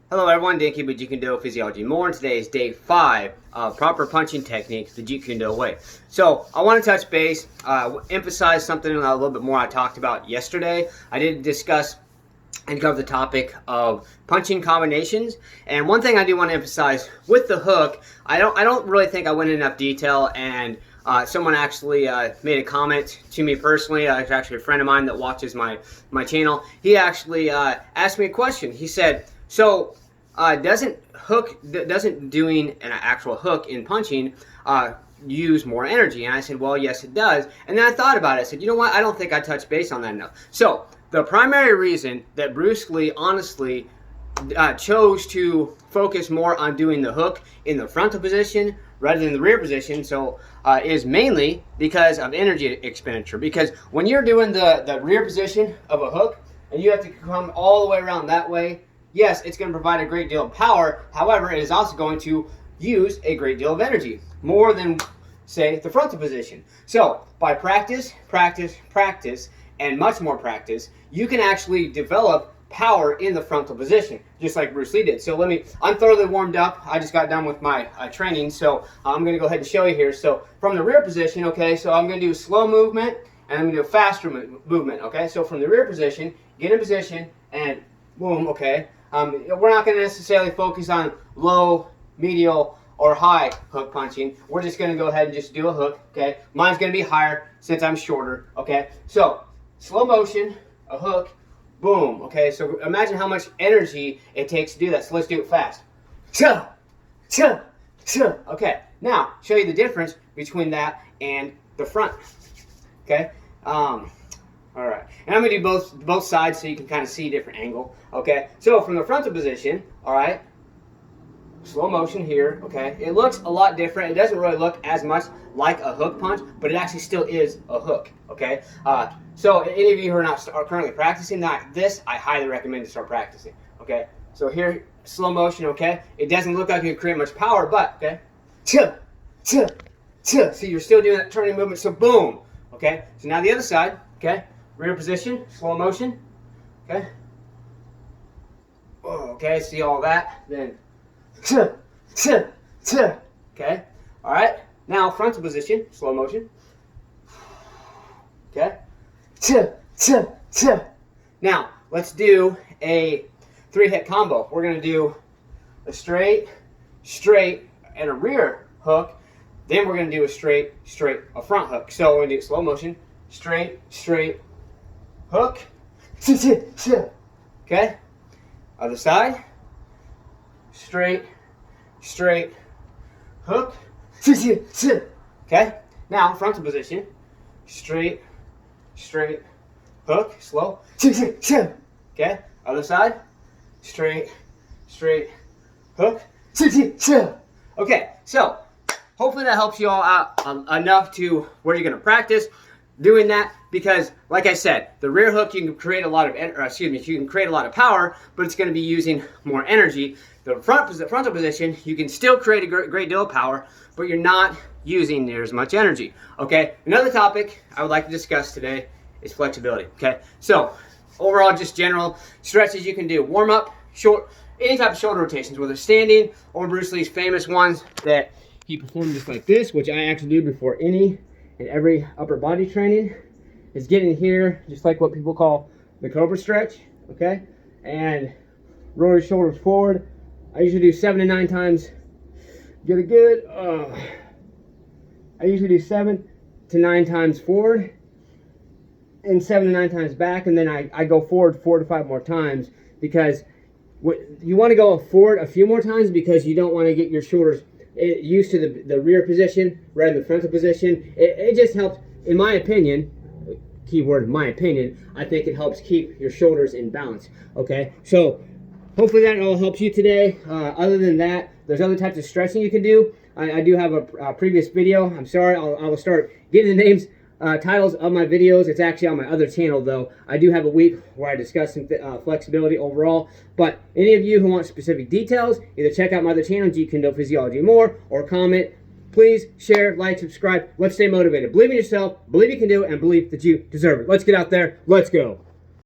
Hello everyone, Dan Keep with Jeet Kune Physiology More, and today is day 5 of proper punching technique the Jeet Kune way. So I want to touch base, emphasize something a little bit more I talked about yesterday. I did discuss and cover the topic of punching combinations, and one thing I do want to emphasize with the hook, I don't really think I went in enough detail, and someone actually made a comment to me personally. It's actually a friend of mine that watches my channel. He actually asked me a question. He said, so doesn't doing an actual hook in punching use more energy? And I said, well, yes, it does. And then I thought about it. I said, you know what? I don't think I touched base on that enough. So the primary reason that Bruce Lee honestly chose to focus more on doing the hook in the frontal position rather than the rear position, is mainly because of energy expenditure. Because when you're doing the rear position of a hook and you have to come all the way around that way, yes, it's going to provide a great deal of power. However, it is also going to use a great deal of energy, more than, say, the frontal position. So by practice, and much more practice, you can actually develop power in the frontal position, just like Bruce Lee did. So I'm thoroughly warmed up. I just got done with my training, so I'm going to go ahead and show you here. So from the rear position, okay, so I'm going to do a slow movement, and I'm going to do a faster movement, okay? So from the rear position, get in position, and boom, okay? We're not going to necessarily focus on low, medial, or high hook punching. We're just going to go ahead and just do a hook, okay? Mine's going to be higher since I'm shorter, okay? So, slow motion, a hook, boom, okay? So imagine how much energy it takes to do that. So let's do it fast. Cha, cha, cha. Okay, now, show you the difference between that and the front, okay? All right, and I'm going to do both sides so you can kind of see a different angle, okay? So from the frontal position, all right, slow motion here, okay? It looks a lot different. It doesn't really look as much like a hook punch, but it actually still is a hook, okay? So any of you who are currently practicing this, I highly recommend to start practicing, okay? So here, slow motion, okay? It doesn't look like you can create much power, but, okay? Cha, cha, cha. See, you're still doing that turning movement, so boom, okay? So now the other side, okay? Rear position, slow motion, okay? Oh, okay, see all that? Then, okay? All right, now frontal position, slow motion, okay? Now, let's do a 3-hit combo. We're gonna do a straight, and a rear hook. Then we're gonna do a straight, a front hook. So we're gonna do slow motion, straight, hook, okay? Other side, straight, hook, okay? Now, frontal position, straight, hook, slow, okay? Other side, straight, hook, okay? So, hopefully that helps you all out enough to where you're gonna practice doing that, because like I said, the rear hook you can create a lot of power, but it's going to be using more energy. The frontal position, you can still create a great deal of power, but you're not using near as much energy. Okay, another topic I would like to discuss today is flexibility. Okay, so overall, just general stretches you can do. Warm up, any type of shoulder rotations, whether standing or Bruce Lee's famous ones that he performed just like this, which I actually do before any and every upper body training, is getting here, just like what people call the Cobra Stretch, okay? And roll your shoulders forward. I usually do 7 to 9 times. Get a good, I usually do 7 to 9 times forward and 7 to 9 times back, and then I go forward 4 to 5 more times, because you want to go forward a few more times because you don't want to get your shoulders used to the rear position rather than the frontal position. It just helps, in my opinion, keyword my opinion, I think it helps keep your shoulders in balance, okay? So hopefully that all helps you today. Other than that, there's other types of stretching you can do. I do have a previous video. I'm sorry, I will start getting the names, titles of my videos. It's actually on my other channel, though. I do have a week where I discuss some flexibility overall. But any of you who want specific details, either check out my other channel, Jeet Kune Physiology More, or comment. Please share, like, subscribe. Let's stay motivated. Believe in yourself, believe you can do it, and believe that you deserve it. Let's get out there. Let's go.